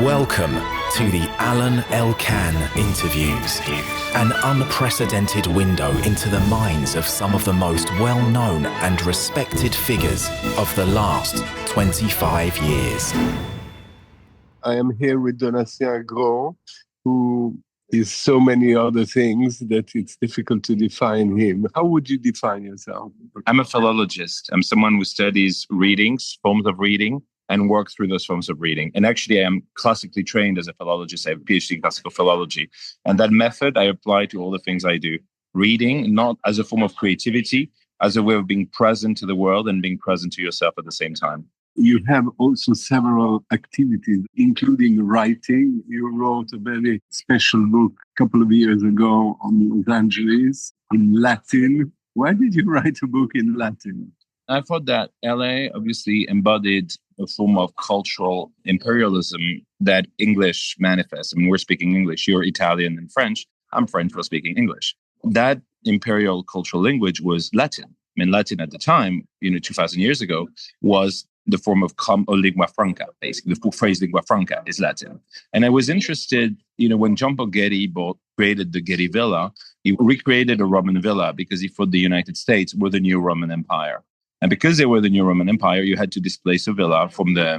Welcome to the Alain Elkann interviews, an unprecedented window into the minds of some of the most well-known and respected figures of the last 25 years. I am here with Donatien Grau, who is so many other things that it's difficult to define him. How would you define yourself? I'm a philologist. I'm someone who studies readings, forms of reading, and work through those forms of reading. And actually, I am classically trained as a philologist. I have a PhD in classical philology. And that method I apply to all the things I do. Reading, not as a form of creativity, as a way of being present to the world and being present to yourself at the same time. You have also several activities, including writing. You wrote a very special book a couple of years ago on Los Angeles in Latin. Why did you write a book in Latin? I thought that LA obviously embodied a form of cultural imperialism that English manifests. I mean, we're speaking English. You're Italian and French. I'm French, we're speaking English. That imperial cultural language was Latin. I mean, Latin at the time, 2,000 years ago, was the form of lingua franca, basically. The phrase lingua franca is Latin. And I was interested, when John Paul Getty created the Getty Villa, he recreated a Roman villa because he thought the United States were the new Roman Empire. And because they were the new Roman Empire, you had to displace a villa from the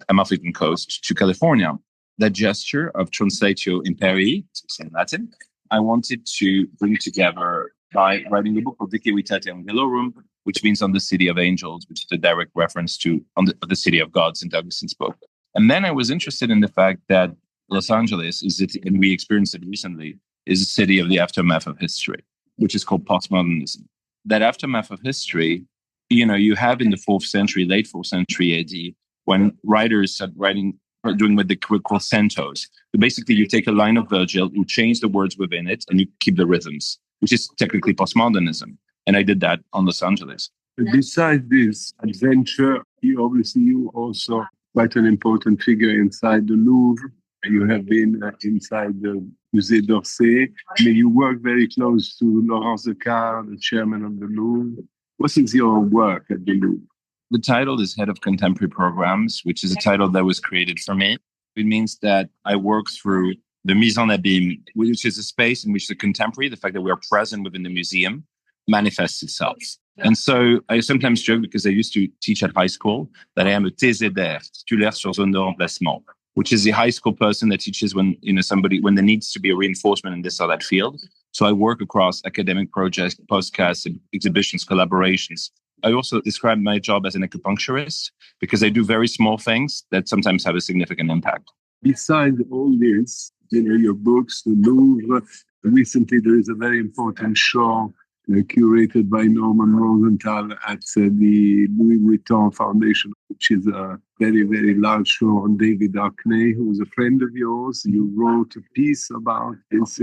Amalfican coast to California. That gesture of translatio imperii, in Latin, I wanted to bring together by writing a book called De Civitate Angelorum, which means on the city of angels, which is a direct reference to the city of God, St. Augustine's book. And then I was interested in the fact that Los Angeles and we experienced it recently, is a city of the aftermath of history, which is called postmodernism. That aftermath of history, you have in the late 4th century AD, when writers started doing what they call centos. So basically, you take a line of Virgil, you change the words within it, and you keep the rhythms, which is technically postmodernism. And I did that on Los Angeles. Besides this adventure, you also quite an important figure inside the Louvre. You have been inside the Musée d'Orsay. I mean, you work very close to Laurence Descartes, the chairman of the Louvre. What is your work at the Louvre? The title is Head of Contemporary Programs, which is a title that was created for me. It means that I work through the mise en abîme, which is a space in which the contemporary, the fact that we are present within the museum, manifests itself. And so I sometimes joke, because I used to teach at high school, that I am a TZR, titulaire sur zone de remplacement, which is the high school person that teaches when there needs to be a reinforcement in this or that field. So I work across academic projects, podcasts, exhibitions, collaborations. I also describe my job as an acupuncturist because I do very small things that sometimes have a significant impact. Besides all this, your books, the Louvre, recently there is a very important show curated by Norman Rosenthal at the Louis Vuitton Foundation, which is a very, very large show on David Hockney, who is a friend of yours. You wrote a piece about this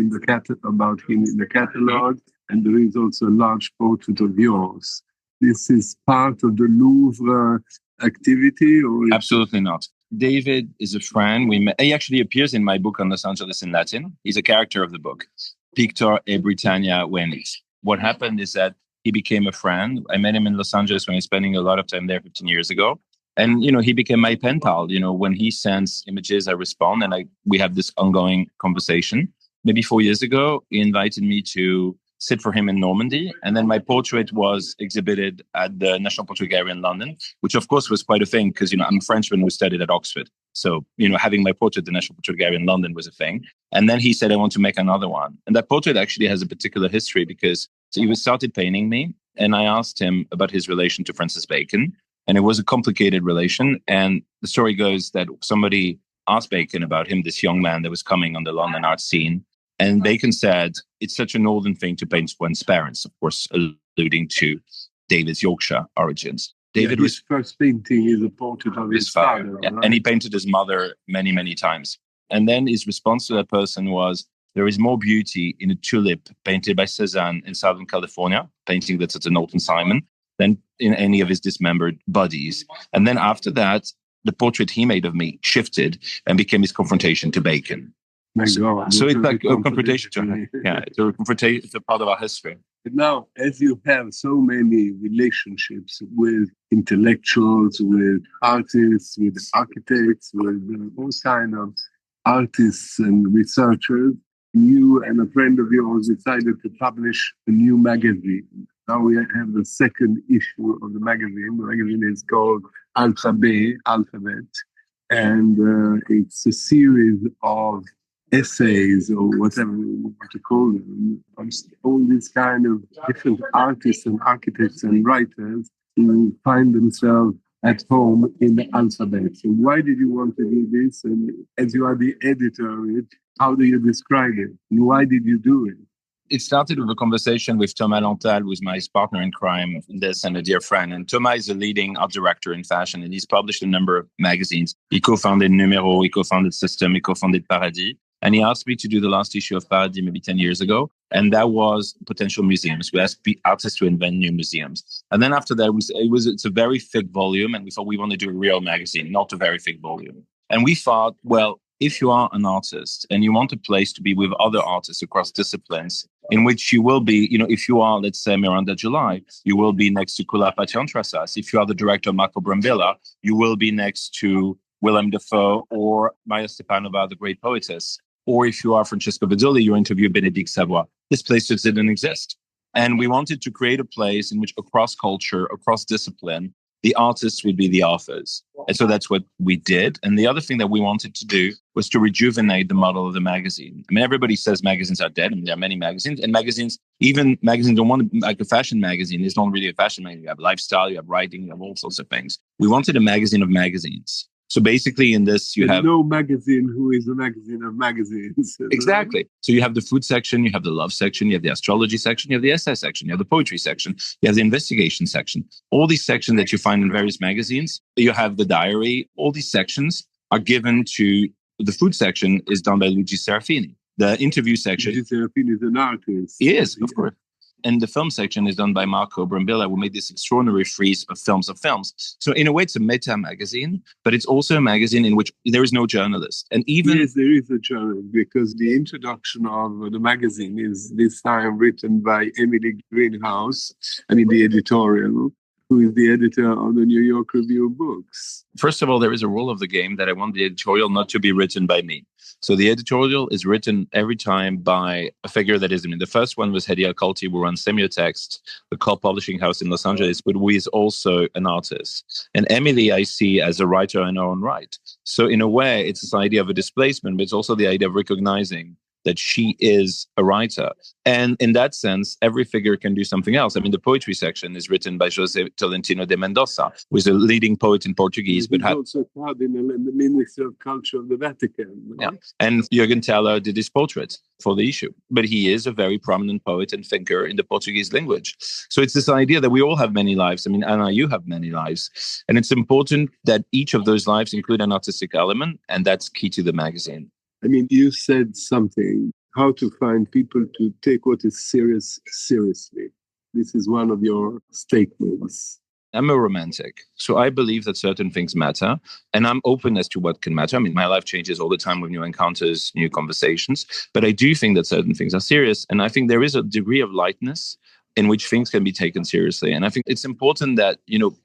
about him in the catalog, and there is also a large portrait of yours. This is part of the Louvre activity? Or Absolutely not. David is a friend. He actually appears in my book on Los Angeles in Latin. He's a character of the book, Pictor e Britannia Venis. What happened is that he became a friend. I met him in Los Angeles when I was spending a lot of time there 15 years ago. And, he became my pen pal. When he sends images, I respond, and we have this ongoing conversation. Maybe 4 years ago, he invited me to sit for him in Normandy. And then my portrait was exhibited at the National Portrait Gallery in London, which of course was quite a thing because, I'm a Frenchman who studied at Oxford. So, having my portrait at the National Portrait Gallery in London was a thing. And then he said, I want to make another one. And that portrait actually has a particular history because he started painting me. And I asked him about his relation to Francis Bacon. And it was a complicated relation. And the story goes that somebody asked Bacon about him, this young man that was coming on the London art scene. And Bacon said, it's such a northern thing to paint one's parents, of course, alluding to David's Yorkshire origins. His first painting is a portrait of his father. Yeah. Right? And he painted his mother many, many times. And then his response to that person was, there is more beauty in a tulip painted by Cézanne in Southern California, painting that's at an Alton Simon, than in any of his dismembered bodies. And then after that, the portrait he made of me shifted and became his confrontation to Bacon. So it's like a confrontation. It's a confrontation. It's a part of our history. Now, as you have so many relationships with intellectuals, with artists, with architects, with all kind of artists and researchers, you and a friend of yours decided to publish a new magazine. Now we have the second issue of the magazine. The magazine is called Alphabet, and it's a series of essays or whatever you want to call them, all these kind of different artists and architects and writers who find themselves at home in the alphabet. So why did you want to do this? And as you are the editor of it, how do you describe it? And why did you do it? It started with a conversation with Thomas Lantal, who is my partner in crime in this and a dear friend. And Thomas is a leading art director in fashion, and he's published a number of magazines. He co-founded Numero, he co-founded System, he co-founded Paradis. And he asked me to do the last issue of Paradis maybe 10 years ago. And that was potential museums. We asked artists to invent new museums. And then after that, it's a very thick volume. And we thought we want to do a real magazine, not a very thick volume. And we thought, well, if you are an artist and you want a place to be with other artists across disciplines, in which you will be, if you are, let's say, Miranda July, you will be next to Kula Patiantrasas. If you are the director of Marco Brambilla, you will be next to Willem Dafoe or Maya Stepanova, the great poetess. Or if you are Francesco Vedoli, you interview Bénédicte Savoy. This place just didn't exist. And we wanted to create a place in which across culture, across discipline, the artists would be the authors. And so that's what we did. And the other thing that we wanted to do was to rejuvenate the model of the magazine. I mean, everybody says magazines are dead. I mean, there are many magazines. And even magazines don't want to, like a fashion magazine. It's not really a fashion magazine. You have lifestyle, you have writing, you have all sorts of things. We wanted a magazine of magazines. So basically in this, you have no magazine who is a magazine of magazines. Exactly. So you have the food section, you have the love section, you have the astrology section, you have the essay section, you have the poetry section, you have the investigation section. All these sections that you find in various magazines, you have the diary. All these sections are given to the food section is done by Luigi Serafini. The interview section. Luigi Serafini is an artist. He is, of course. And the film section is done by Marco Brambilla, who made this extraordinary frieze of films. So in a way, it's a meta magazine, but it's also a magazine in which there is no journalist. And even yes, there is a journalist, because the introduction of the magazine is this time written by Emily Greenhouse, the editorial, who is the editor of the New York Review of Books. First of all, there is a rule of the game that I want the editorial not to be written by me. So the editorial is written every time by a figure that is, the first one was Hedi Alkalti, who runs Semiotext, the cult publishing house in Los Angeles, but who is also an artist. And Emily, I see as a writer in her own right. So in a way, it's this idea of a displacement, but it's also the idea of recognizing that she is a writer. And in that sense, every figure can do something else. The poetry section is written by José Tolentino de Mendoza, who is a leading poet in Portuguese. He's also cardinal in the Ministry of Culture of the Vatican. Right? Yeah. And Jürgen Teller did his portrait for the issue. But he is a very prominent poet and thinker in the Portuguese language. So it's this idea that we all have many lives. Anna, you have many lives. And it's important that each of those lives include an artistic element, and that's key to the magazine. You said something, how to find people to take what is serious seriously. This is one of your statements. I'm a romantic, so I believe that certain things matter, and I'm open as to what can matter. My life changes all the time with new encounters, new conversations, but I do think that certain things are serious, and I think there is a degree of lightness in which things can be taken seriously. And I think it's important that,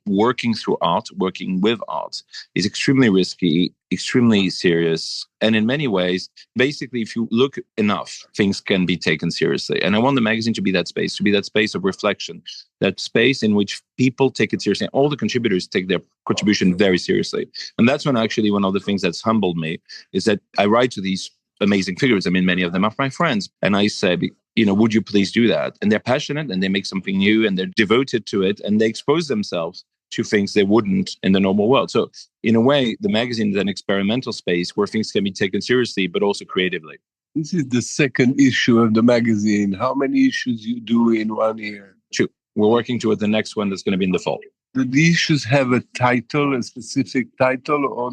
working through art, working with art is extremely risky, extremely serious. And in many ways, basically, if you look enough, things can be taken seriously. And I want the magazine to be that space of reflection, that space in which people take it seriously. All the contributors take their contribution very seriously. And that's when actually one of the things that's humbled me is that I write to these amazing figures. Many of them are my friends. And I say, would you please do that? And they're passionate and they make something new and they're devoted to it and they expose themselves to things they wouldn't in the normal world. So in a way, the magazine is an experimental space where things can be taken seriously, but also creatively. This is the second issue of the magazine. How many issues you do in 1 year? 2. We're working toward the next one that's going to be in the fall. Do the issues have a title, a specific title, or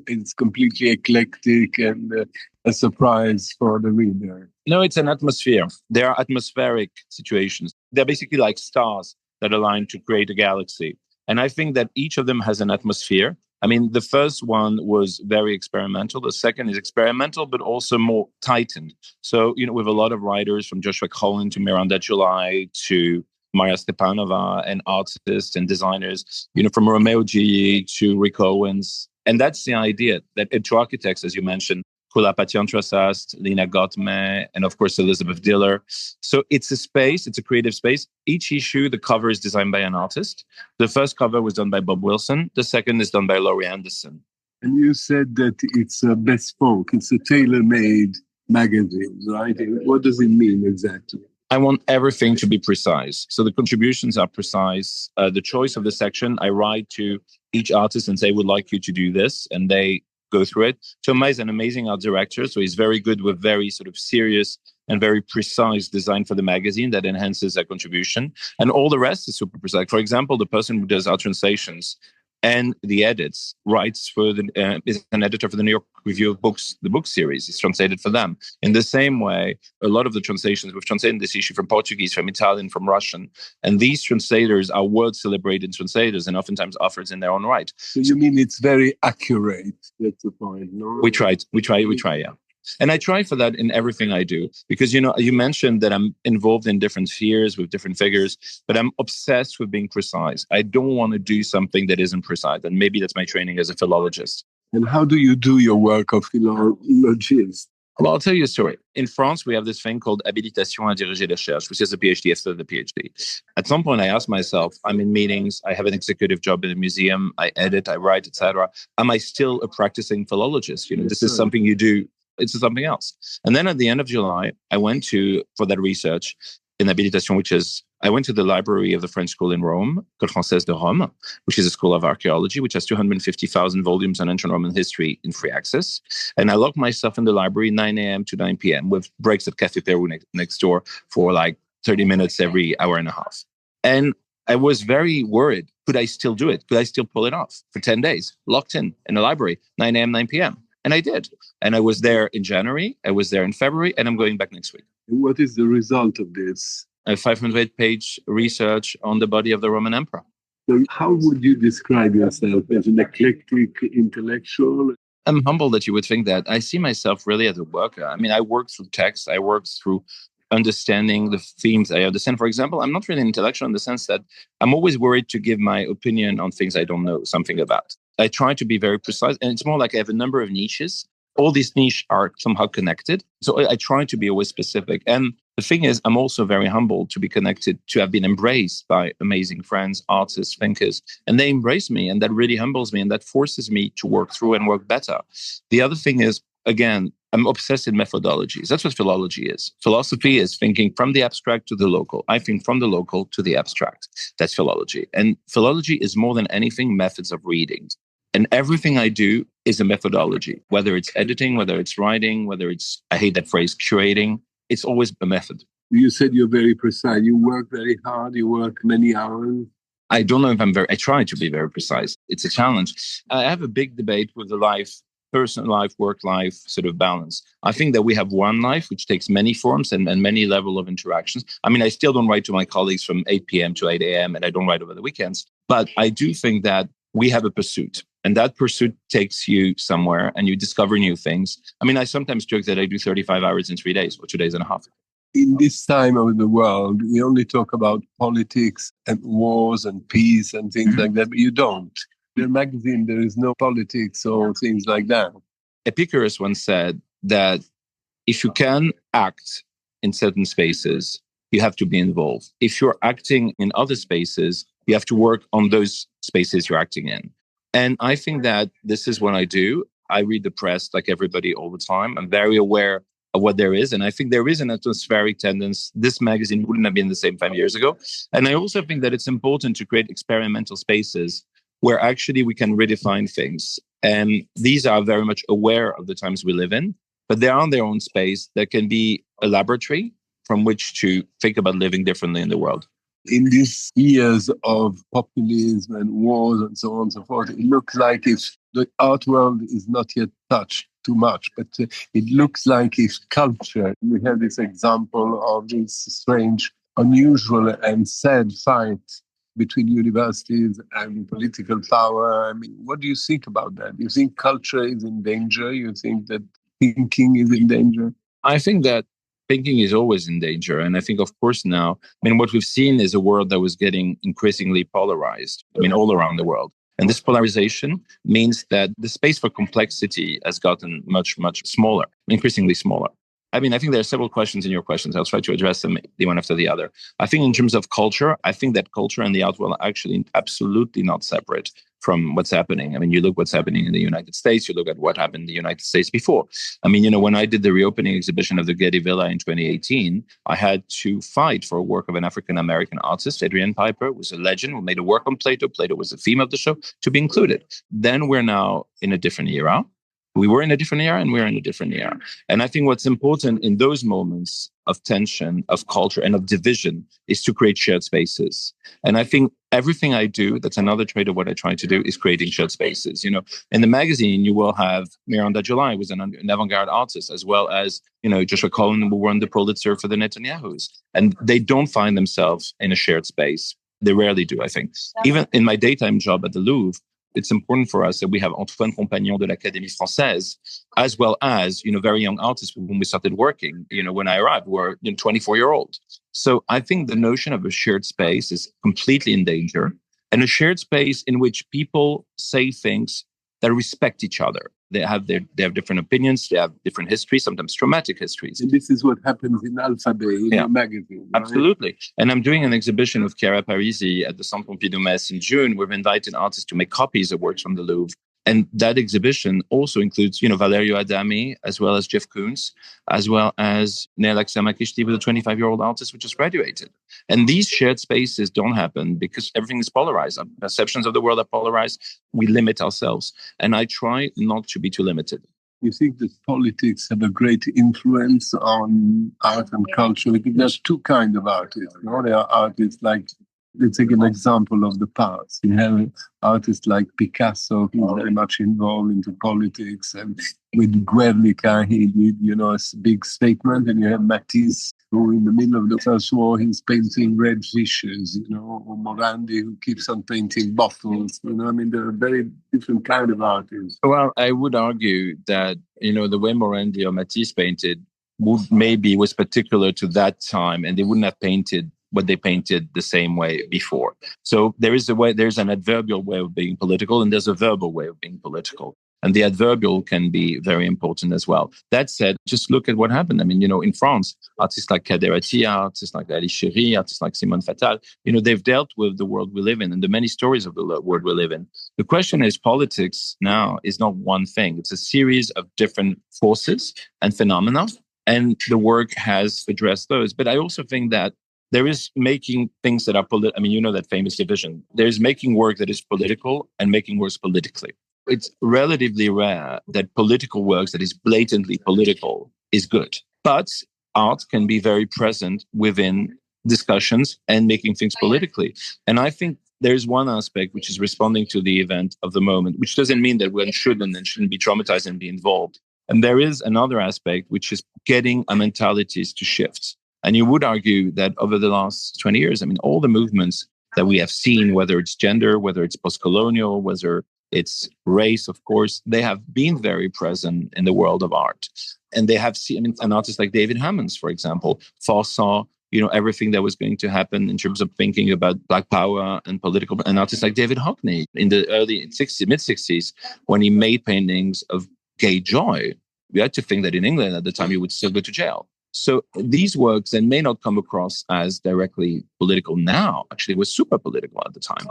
it's completely eclectic and a surprise for the reader? No, it's an atmosphere. There are atmospheric situations. They're basically like stars that align to create a galaxy. And I think that each of them has an atmosphere I mean, the first one was very experimental. The second is experimental, but also more tightened. So, with a lot of writers from Joshua Cohen to Miranda July to Maria Stepanova and artists and designers, from Romeo Gigli to Rick Owens. And that's the idea that to architects, as you mentioned, Kula Patiantrasast, Lina Gottme, and of course, Elizabeth Diller. So it's a creative space. Each issue, the cover is designed by an artist. The first cover was done by Bob Wilson. The second is done by Laurie Anderson. And you said that it's a bespoke, it's a tailor-made magazine, right? What does it mean exactly? I want everything to be precise. So the contributions are precise. The choice of the section, I write to each artist and say, would like you to do this. And they go through it. Thomas is an amazing art director. So he's very good with very sort of serious and very precise design for the magazine that enhances their contribution. And all the rest is super precise. For example, the person who does our translations and the edits writes for is an editor for the New York Review of Books, the book series. It's translated for them. In the same way, a lot of the translations, we've translated this issue from Portuguese, from Italian, from Russian. And these translators are world-celebrated translators and oftentimes authors in their own right. So you mean it's very accurate? That's the point, no? We try, yeah. And I try for that in everything I do, because, you mentioned that I'm involved in different spheres with different figures, but I'm obsessed with being precise. I don't want to do something that isn't precise. And maybe that's my training as a philologist. And how do you do your work of philologist? Well, I'll tell you a story. In France, we have this thing called habilitation à diriger la recherche, which is a PhD after the PhD. At some point, I asked myself, I'm in meetings, I have an executive job in a museum, I edit, I write, etc. Am I still a practicing philologist? This is something you do. It's something else. And then at the end of July, I went for that research in habilitation, I went to the library of the French school in Rome, École Française de Rome, which is a school of archaeology, which has 250,000 volumes on ancient Roman history in free access. And I locked myself in the library 9 a.m. to 9 p.m. with breaks at Café Peru next door for like 30 minutes every hour and a half. And I was very worried. Could I still do it? Could I still pull it off for 10 days, locked in the library, 9 a.m., 9 p.m.? And I did. And I was there in January, I was there in February, and I'm going back next week. What is the result of this? A 500-page research on the body of the Roman emperor. So how would you describe yourself? As an eclectic intellectual? I'm humbled that you would think that. I see myself really as a worker. I mean, I work through text. I work through understanding the themes I understand. For example, I'm not really intellectual in the sense that I'm always worried to give my opinion on things I don't know something about. I try to be very precise, and it's more like I have a number of niches. All these niches are somehow connected. So I try to be always specific. And the thing is, I'm also very humbled to be connected, to have been embraced by amazing friends, artists, thinkers, and they embrace me, and that really humbles me, and that forces me to work through and work better. The other thing is, again, I'm obsessed in methodologies. That's what philology is. Philosophy is thinking from the abstract to the local. I think from the local to the abstract. That's philology. And philology is more than anything methods of reading. And everything I do is a methodology, whether it's editing, whether it's writing, whether it's, I hate that phrase, curating. It's always a method. You said you're very precise. You work very hard. You work many hours. I don't know if I try to be very precise. It's a challenge. I have a big debate with the personal life, work life sort of balance. I think that we have one life, which takes many forms and many level of interactions. I mean, I still don't write to my colleagues from 8 p.m. to 8 a.m. and I don't write over the weekends. But I do think that we have a pursuit. And that pursuit takes you somewhere and you discover new things. I mean, I sometimes joke that I do 35 hours in 3 days or 2 days and a half. In this time of the world, we only talk about politics and wars and peace and things like that, but you don't. In the magazine, there is no politics or things like that. Epicurus once said that if you can act in certain spaces, you have to be involved. If you're acting in other spaces, you have to work on those spaces you're acting in. And I think that this is what I do. I read the press like everybody all the time. I'm very aware of what there is. And I think there is an atmospheric tendency. This magazine wouldn't have been the same 5 years ago. And I also think that it's important to create experimental spaces where actually we can redefine things. And these are very much aware of the times we live in, but they are on their own space that can be a laboratory from which to think about living differently in the world. In these years of populism and wars and so on and so forth, it looks like if the art world is not yet touched too much, but it looks like if culture, we have this example of this strange, unusual and sad fight between universities and political power. I mean, what do you think about that? You think culture is in danger? You think that thinking is in danger? I think that thinking is always in danger. And I think, of course, now, what we've seen is a world that was getting increasingly polarized, all around the world. And this polarization means that the space for complexity has gotten much, much smaller, increasingly smaller. I think there are several questions in your questions. I'll try to address them the one after the other. I think in terms of culture, I think that culture and the art world are actually absolutely not separate from what's happening. You look what's happening in the United States, you look at what happened in the United States before. When I did the reopening exhibition of the Getty Villa in 2018, I had to fight for a work of an African-American artist, Adrienne Piper, who was a legend, who made a work on Plato. Plato was the theme of the show, to be included. Then we're now in a different era. We were in a different era and we're in a different era. And I think what's important in those moments of tension, of culture, and of division is to create shared spaces. And I think everything I do, that's another trait of what I try to do, is creating shared spaces. In the magazine, you will have Miranda July, who was an avant-garde artist, as well as, Joshua Cohen, who won the Pulitzer for the Netanyahus. And they don't find themselves in a shared space. They rarely do, I think. Even in my daytime job at the Louvre, it's important for us that we have Antoine Compagnon de l'Académie Française, as well as, very young artists with whom we started working, when I arrived, who were 24-year-old. So I think the notion of a shared space is completely in danger, and a shared space in which people say things that respect each other. They have different opinions, they have different histories, sometimes traumatic histories. And this is what happens in Alphabet, in the magazine. Right? Absolutely. And I'm doing an exhibition of Chiara Parisi at the Centre Pompidou Metz in June. We've invited artists to make copies of works from the Louvre. And that exhibition also includes, Valerio Adami, as well as Jeff Koons, as well as Neil Aksamakishti, with a 25-year-old artist who just graduated. And these shared spaces don't happen because everything is polarized. Our perceptions of the world are polarized. We limit ourselves. And I try not to be too limited. You think that politics have a great influence on art and culture? Because there's two kinds of artists. There are artists like, let's take an example of the past. You have artists like Picasso, who's very much involved into politics, and with Guernica, he did, a big statement. And you have Matisse, who in the middle of the First War, he's painting red fishes, or Morandi, who keeps on painting bottles. They're a very different kind of artists. Well, I would argue that, the way Morandi or Matisse painted was particular to that time, and they wouldn't have painted what they painted the same way before. So there's an adverbial way of being political, and there's a verbal way of being political. And the adverbial can be very important as well. That said, just look at what happened. In France, artists like Kader Attia, artists like Ali Chéri, artists like Simone Fattal, they've dealt with the world we live in and the many stories of the world we live in. The question is, politics now is not one thing. It's a series of different forces and phenomena, and the work has addressed those. But I also think that there is making things that are political. That famous division. There's making work that is political and making works politically. It's relatively rare that political works that is blatantly political is good. But art can be very present within discussions and making things politically. And I think there's one aspect which is responding to the event of the moment, which doesn't mean that one shouldn't be traumatized and be involved. And there is another aspect, which is getting our mentalities to shift. And you would argue that over the last 20 years, all the movements that we have seen, whether it's gender, whether it's post-colonial, whether it's race, of course, they have been very present in the world of art. And they have seen, an artist like David Hammons, for example, foresaw, everything that was going to happen in terms of thinking about Black power and political. An artist like David Hockney in the mid-60s, when he made paintings of gay joy, we had to think that in England at the time, he would still go to jail. So these works that may not come across as directly political now, actually was super political at the time.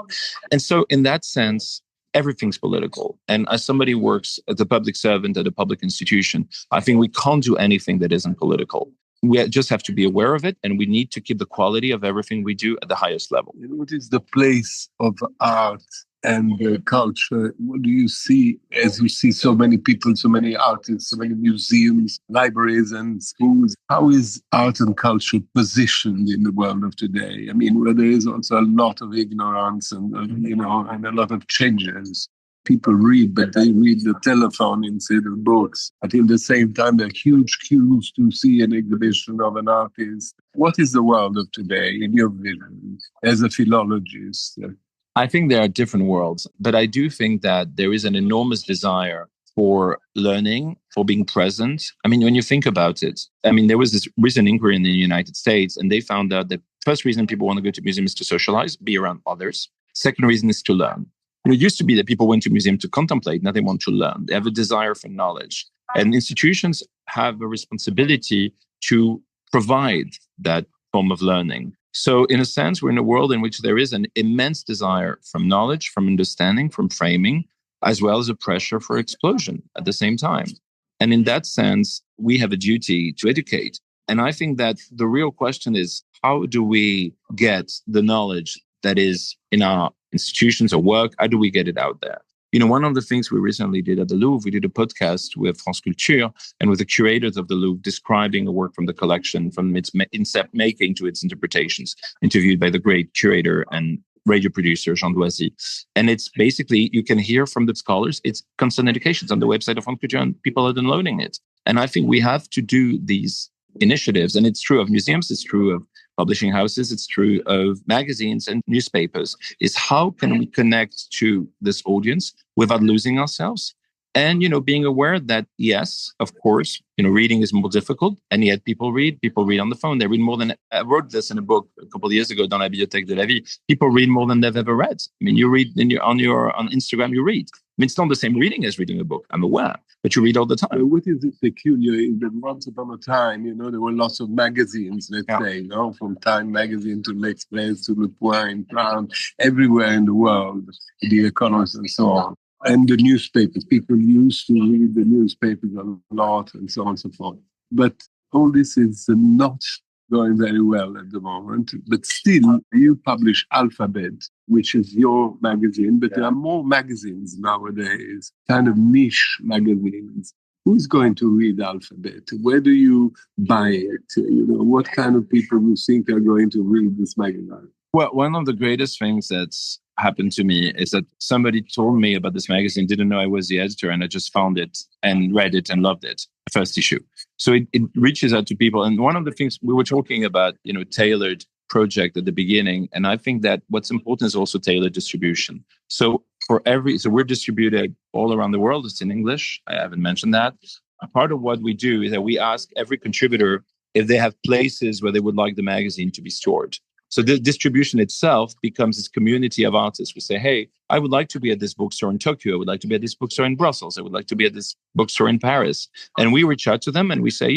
And so in that sense, everything's political. And as somebody who works as a public servant at a public institution, I think we can't do anything that isn't political. We just have to be aware of it, and we need to keep the quality of everything we do at the highest level. What is the place of art and culture? What do you see as you see so many people, so many artists, so many museums, libraries and schools? How is art and culture positioned in the world of today? Where there is also a lot of ignorance and and a lot of changes. people read, but they read the telephone instead of books. But in the same time, there are huge queues to see an exhibition of an artist. What is the world of today in your vision as a philologist? I think there are different worlds, but I do think that there is an enormous desire for learning, for being present. I mean, when you think about it, I mean, there was this recent inquiry in the United States, and they found out that first reason people want to go to museums is to socialize, be around others. Second reason is to learn. It used to be that people went to museums to contemplate. Now they want to learn. They have a desire for knowledge. And institutions have a responsibility to provide that form of learning. So in a sense, we're in a world in which there is an immense desire from knowledge, from understanding, from framing, as well as a pressure for explosion at the same time. And in that sense, we have a duty to educate. And I think that the real question is, how do we get the knowledge that is in our institutions or work? How do we get it out there? One of the things we recently did at the Louvre, we did a podcast with France Culture and with the curators of the Louvre describing a work from the collection, from its incept making to its interpretations, interviewed by the great curator and radio producer Jean Doisy. And it's basically, you can hear from the scholars, it's constant educations on the website of France Culture, and people are downloading it. And I think we have to do these initiatives. And it's true of museums, it's true of publishing houses, it's true of magazines and newspapers, is how can we connect to this audience without losing ourselves? And, being aware that, yes, of course, reading is more difficult. And yet people read on the phone. They read more than, I wrote this in a book a couple of years ago, Dans la Bibliothèque de la Vie. People read more than they've ever read. I mean, you read on Instagram, you read. I mean, it's not the same reading as reading a book, I'm aware, but you read all the time. What is peculiar is that once upon a time, there were lots of magazines, let's say, from Time magazine to L'Express to Le Point in France, everywhere in the world, The Economist and so on. And the newspapers, people used to read the newspapers a lot and so on and so forth. But all this is not going very well at the moment. But still, you publish Alphabet, which is your magazine, but there are more magazines nowadays, kind of niche magazines. Who's going to read Alphabet? Where do you buy it? What kind of people you think are going to read this magazine? Well, one of the greatest things that's happened to me is that somebody told me about this magazine, didn't know I was the editor, and I just found it and read it and loved it, the first issue. So it reaches out to people. And one of the things we were talking about, tailored project at the beginning. And I think that what's important is also tailored distribution. So we're distributed all around the world. It's in English. I haven't mentioned that. A part of what we do is that we ask every contributor if they have places where they would like the magazine to be stored. So the distribution itself becomes this community of artists. We say, hey, I would like to be at this bookstore in Tokyo. I would like to be at this bookstore in Brussels. I would like to be at this bookstore in Paris. And we reach out to them and we say,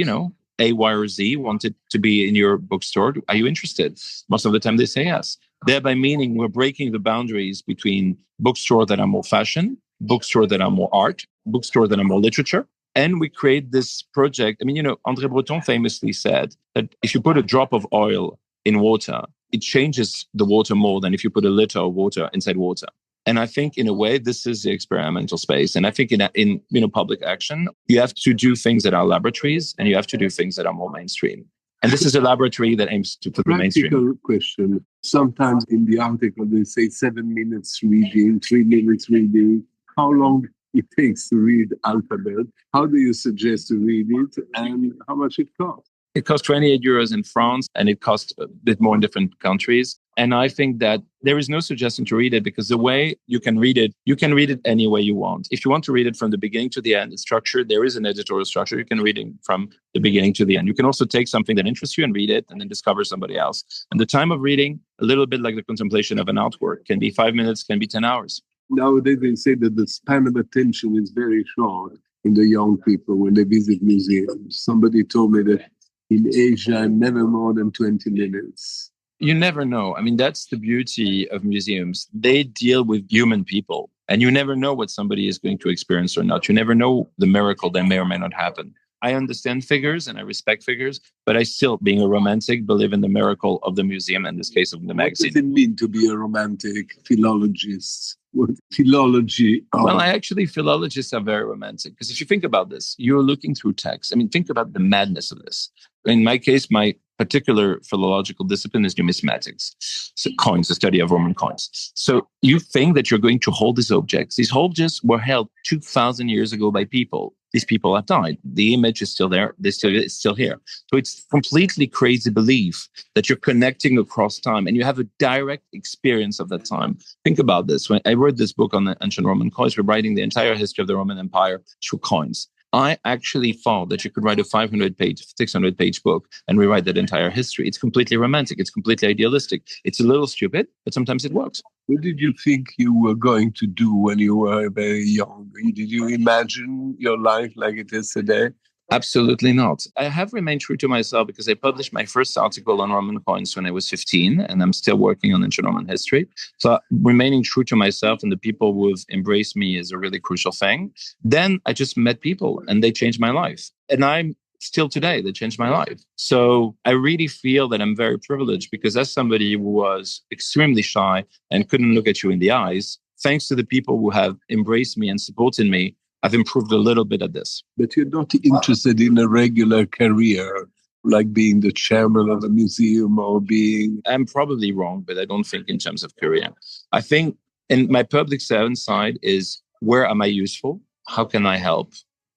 A, Y, or Z wanted to be in your bookstore. Are you interested? Most of the time they say yes. Thereby meaning we're breaking the boundaries between bookstore that are more fashion, bookstore that are more art, bookstore that are more literature. And we create this project. I mean, André Breton famously said that if you put a drop of oil in water, it changes the water more than if you put a liter of water inside water. And I think in a way, this is the experimental space. And I think in public action, you have to do things that are laboratories and you have to do things that are more mainstream. And this is a laboratory that aims to put the mainstream. Practical question. Sometimes in the article, they say 7 minutes reading, 3 minutes reading. How long it takes to read Alphabet? How do you suggest to read it and how much it costs? It costs 28 euros in France and it costs a bit more in different countries. And I think that there is no suggestion to read it because the way you can read it any way you want. If you want to read it from the beginning to the end, it's structured. There is an editorial structure. You can read it from the beginning to the end. You can also take something that interests you and read it and then discover somebody else. And the time of reading, a little bit like the contemplation of an artwork, can be 5 minutes, can be 10 hours. Nowadays, they say that the span of attention is very short in the young people when they visit museums. Somebody told me that in Asia, never more than 20 minutes. You never know. I mean, that's the beauty of museums. They deal with human people, and you never know what somebody is going to experience or not. You never know the miracle that may or may not happen. I understand figures and I respect figures, but I still, being a romantic, believe in the miracle of the museum, in this case of the magazine. What does it mean to be a romantic philologist? What philology? Well, philologists are very romantic because if you think about this, you're looking through text. I mean, think about the madness of this. In my case, my particular philological discipline is numismatics. So coins, the study of Roman coins. So you think that you're going to hold these objects. These objects were held 2,000 years ago by people. These people have died. The image is still there. It's still here. So it's completely crazy belief that you're connecting across time and you have a direct experience of that time. Think about this. When I wrote this book on the ancient Roman coins, we're writing the entire history of the Roman Empire through coins. I actually thought that you could write a 500-page, 600-page book and rewrite that entire history. It's completely romantic. It's completely idealistic. It's a little stupid, but sometimes it works. What did you think you were going to do when you were very young? Did you imagine your life like it is today? Absolutely not. I have remained true to myself because I published my first article on Roman coins when I was 15, and I'm still working on ancient Roman history. So remaining true to myself and the people who have embraced me is a really crucial thing. Then I just met people and they changed my life. And I'm still today, they changed my life. So I really feel that I'm very privileged because as somebody who was extremely shy and couldn't look at you in the eyes, thanks to the people who have embraced me and supported me, I've improved a little bit at this. But you're not interested in a regular career, like being the chairman of a museum or being... I'm probably wrong, but I don't think in terms of career. I think in my public servant side is where am I useful? How can I help?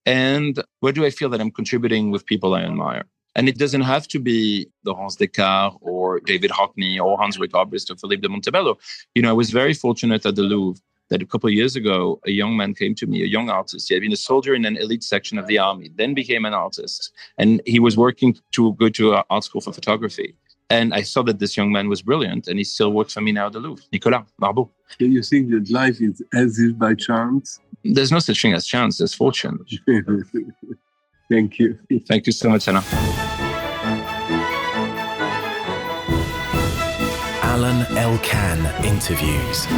And where do I feel that I'm contributing with people I admire? And it doesn't have to be Laurence Descartes or David Hockney or Hans-Rik Obrist or Philippe de Montebello. You know, I was very fortunate at the Louvre that a couple of years ago, a young man came to me, a young artist. He had been a soldier in an elite section of the army, then became an artist. And he was working to go to an art school for photography. And I saw that this young man was brilliant, and he still works for me now at the Louvre. Nicolas Marbeau. Do you think that life is as if by chance? There's no such thing as chance, there's fortune. Thank you. Thank you so much, Alain. Alain Elkann interviews.